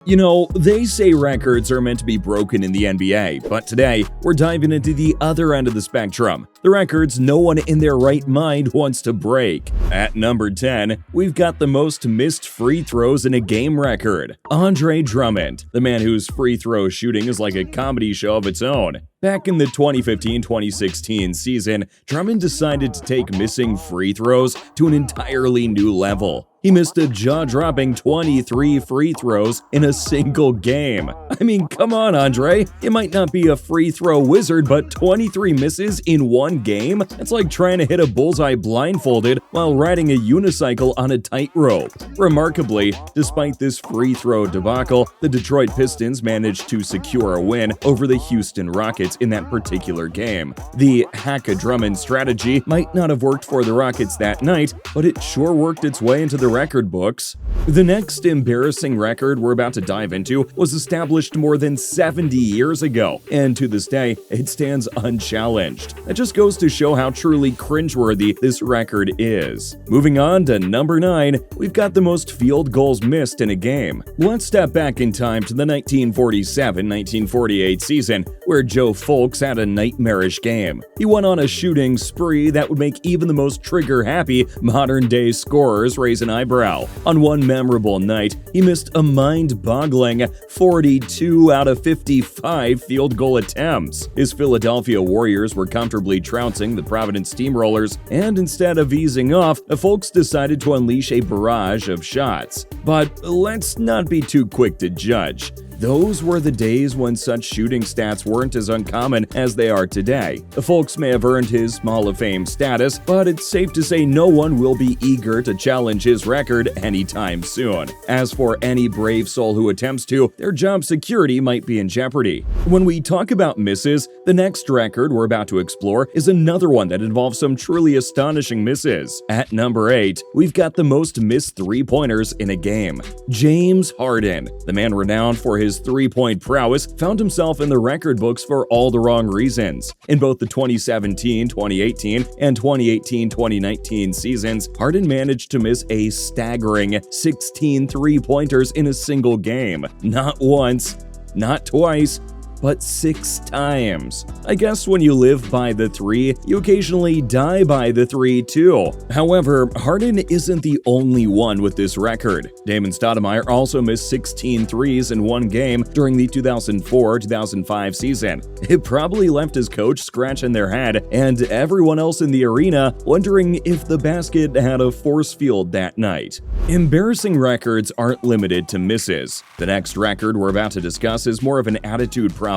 You know, they say records are meant to be broken in the NBA, but today, we're diving into the other end of the spectrum. The records no one in their right mind wants to break. At number 10, we've got the most missed free throws in a game record. Andre Drummond, the man whose free throw shooting is like a comedy show of its own. Back in the 2015-2016 season, Drummond decided to take missing free throws to an entirely new level. He missed a jaw-dropping 23 free throws in a single game. I mean, come on, Andre. You might not be a free throw wizard, but 23 misses in one game? That's like trying to hit a bullseye blindfolded while riding a unicycle on a tightrope. Remarkably, despite this free throw debacle, the Detroit Pistons managed to secure a win over the Houston Rockets in that particular game. The hack-a-Drummond strategy might not have worked for the Rockets that night, but it sure worked its way into the record books. The next embarrassing record we're about to dive into was established more than 70 years ago, and to this day, it stands unchallenged. It just goes to show how truly cringe-worthy this record is. Moving on to number 9, we've got the most field goals missed in a game. Let's step back in time to the 1947-1948 season, where Joe Fulks had a nightmarish game. He went on a shooting spree that would make even the most trigger-happy modern-day scorers raise an eyebrow. On one memorable night, he missed a mind-boggling 42 out of 55 field goal attempts. His Philadelphia Warriors were comfortably trouncing the Providence Steamrollers, and instead of easing off, the Fulks decided to unleash a barrage of shots. But let's not be too quick to judge. Those were the days when such shooting stats weren't as uncommon as they are today. The Fulks may have earned his Hall of Fame status, but it's safe to say no one will be eager to challenge his record anytime soon. As for any brave soul who attempts to, their job security might be in jeopardy. When we talk about misses, the next record we're about to explore is another one that involves some truly astonishing misses. At number 8, we've got the most missed three-pointers in a game. James Harden, the man renowned for his three-point prowess, found himself in the record books for all the wrong reasons. In both the 2017-2018 and 2018-2019 seasons, Harden managed to miss a staggering 16 three-pointers in a single game. Not once, not twice, but 6 times. I guess when you live by the 3, you occasionally die by the 3 too. However, Harden isn't the only one with this record. Damon Stoudemire also missed 16 threes in one game during the 2004-2005 season. It probably left his coach scratching their head and everyone else in the arena wondering if the basket had a force field that night. Embarrassing records aren't limited to misses. The next record we're about to discuss is more of an attitude problem.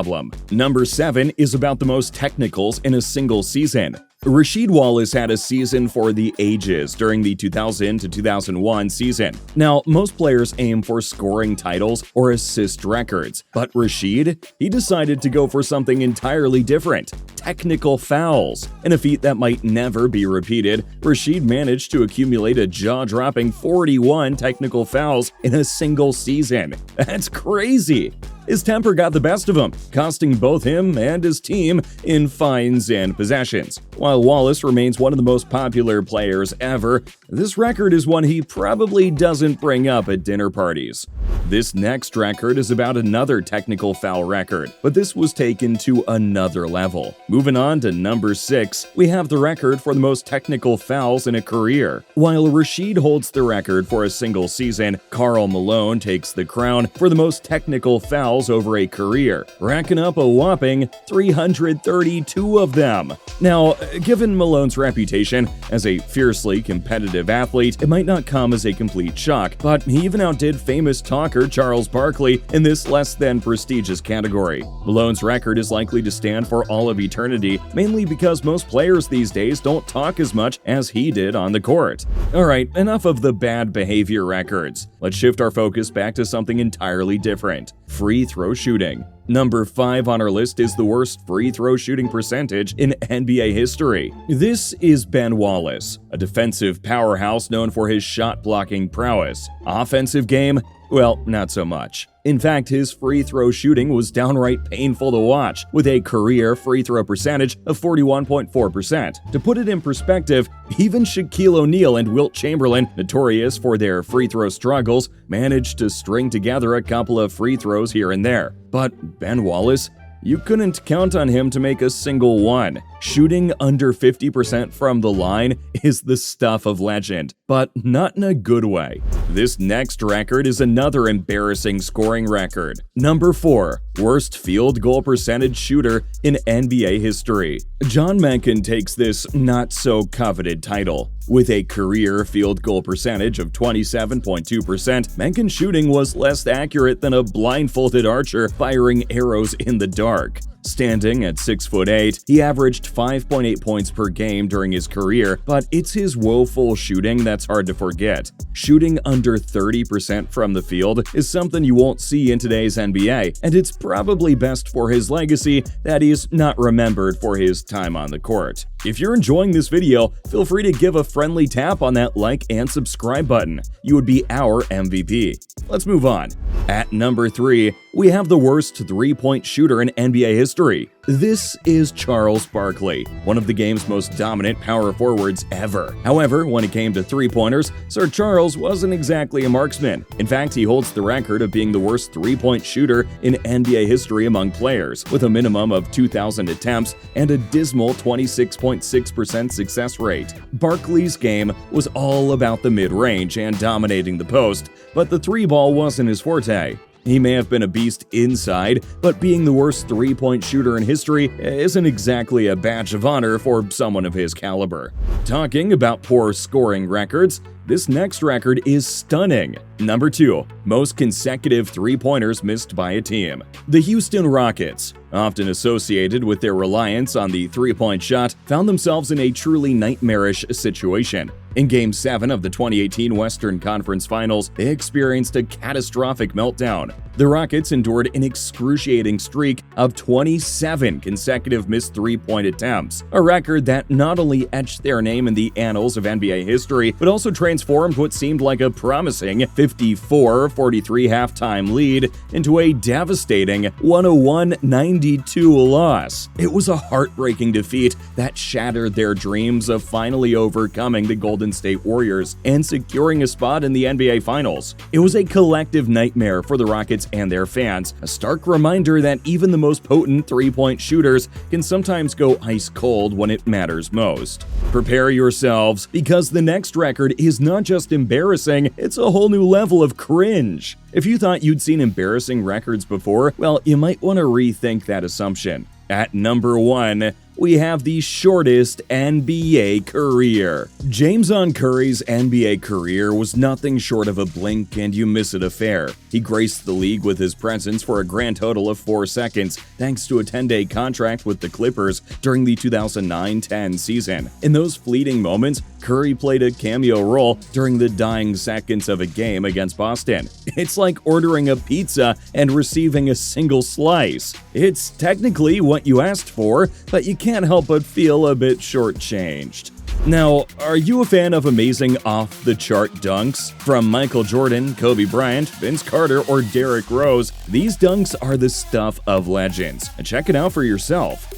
Number 7 is about the most technicals in a single season. Rasheed Wallace had a season for the ages during the 2000-2001 season. Now, most players aim for scoring titles or assist records, but Rasheed, he decided to go for something entirely different: technical fouls. In a feat that might never be repeated, Rasheed managed to accumulate a jaw-dropping 41 technical fouls in a single season. That's crazy! His temper got the best of him, costing both him and his team in fines and possessions. While Wallace remains one of the most popular players ever, this record is one he probably doesn't bring up at dinner parties. This next record is about another technical foul record, but this was taken to another level. Moving on to number 6, we have the record for the most technical fouls in a career. While Rasheed holds the record for a single season, Karl Malone takes the crown for the most technical fouls over a career, racking up a whopping 332 of them. Now, given Malone's reputation as a fiercely competitive athlete, it might not come as a complete shock, but he even outdid famous talker Charles Barkley in this less than prestigious category. Malone's record is likely to stand for all of eternity, mainly because most players these days don't talk as much as he did on the court. Alright, enough of the bad behavior records. Let's shift our focus back to something entirely different: free throw shooting. Number 5 on our list is the worst free throw shooting percentage in NBA history. This is Ben Wallace, a defensive powerhouse known for his shot-blocking prowess. Offensive game? Well, not so much. In fact, his free throw shooting was downright painful to watch, with a career free throw percentage of 41.4%. To put it in perspective, even Shaquille O'Neal and Wilt Chamberlain, notorious for their free throw struggles, managed to string together a couple of free throws here and there. But Ben Wallace? You couldn't count on him to make a single one. Shooting under 50% from the line is the stuff of legend, but not in a good way. This next record is another embarrassing scoring record. Number 4. Worst field goal percentage shooter in NBA history. John Mencken takes this not-so-coveted title. With a career field goal percentage of 27.2%, Menken's shooting was less accurate than a blindfolded archer firing arrows in the dark. Standing at 6'8", he averaged 5.8 points per game during his career, but it's his woeful shooting that's hard to forget. Shooting under 30% from the field is something you won't see in today's NBA, and it's probably best for his legacy that he's not remembered for his time on the court. If you're enjoying this video, feel free to give a friendly tap on that like and subscribe button. You would be our MVP. Let's move on. At number 3, we have the worst three-point shooter in NBA history. This is Charles Barkley, one of the game's most dominant power forwards ever. However, when it came to three-pointers, Sir Charles wasn't exactly a marksman. In fact, he holds the record of being the worst three-point shooter in NBA history among players, with a minimum of 2,000 attempts and a dismal 26.6% success rate. Barkley's game was all about the mid-range and dominating the post, but the three-ball wasn't his forte. He may have been a beast inside, but being the worst three-point shooter in history isn't exactly a badge of honor for someone of his caliber. Talking about poor scoring records, this next record is stunning. Number 2. Most consecutive three-pointers missed by a team. The Houston Rockets, often associated with their reliance on the three-point shot, found themselves in a truly nightmarish situation. In Game 7 of the 2018 Western Conference Finals, they experienced a catastrophic meltdown. The Rockets endured an excruciating streak of 27 consecutive missed three-point attempts, a record that not only etched their name in the annals of NBA history, but also transformed what seemed like a promising 54-43 halftime lead into a devastating 101-92 loss. It was a heartbreaking defeat that shattered their dreams of finally overcoming the Golden State Warriors and securing a spot in the NBA Finals. It was a collective nightmare for the Rockets and their fans, a stark reminder that even the most potent three-point shooters can sometimes go ice cold when it matters most. Prepare yourselves, because the next record is not just embarrassing, it's a whole new level of cringe. If you thought you'd seen embarrassing records before, well, you might want to rethink that assumption. At number 1, we have the shortest NBA career. James Curry's NBA career was nothing short of a blink and you miss it affair. He graced the league with his presence for a grand total of 4 seconds, thanks to a 10-day contract with the Clippers during the 2009-10 season. In those fleeting moments, Curry played a cameo role during the dying seconds of a game against Boston. It's like ordering a pizza and receiving a single slice. It's technically what you asked for, but you can't help but feel a bit shortchanged. Now, are you a fan of amazing off-the-chart dunks? From Michael Jordan, Kobe Bryant, Vince Carter, or Derrick Rose, these dunks are the stuff of legends. Check it out for yourself.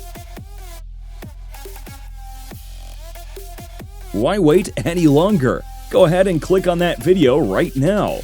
Why wait any longer? Go ahead and click on that video right now.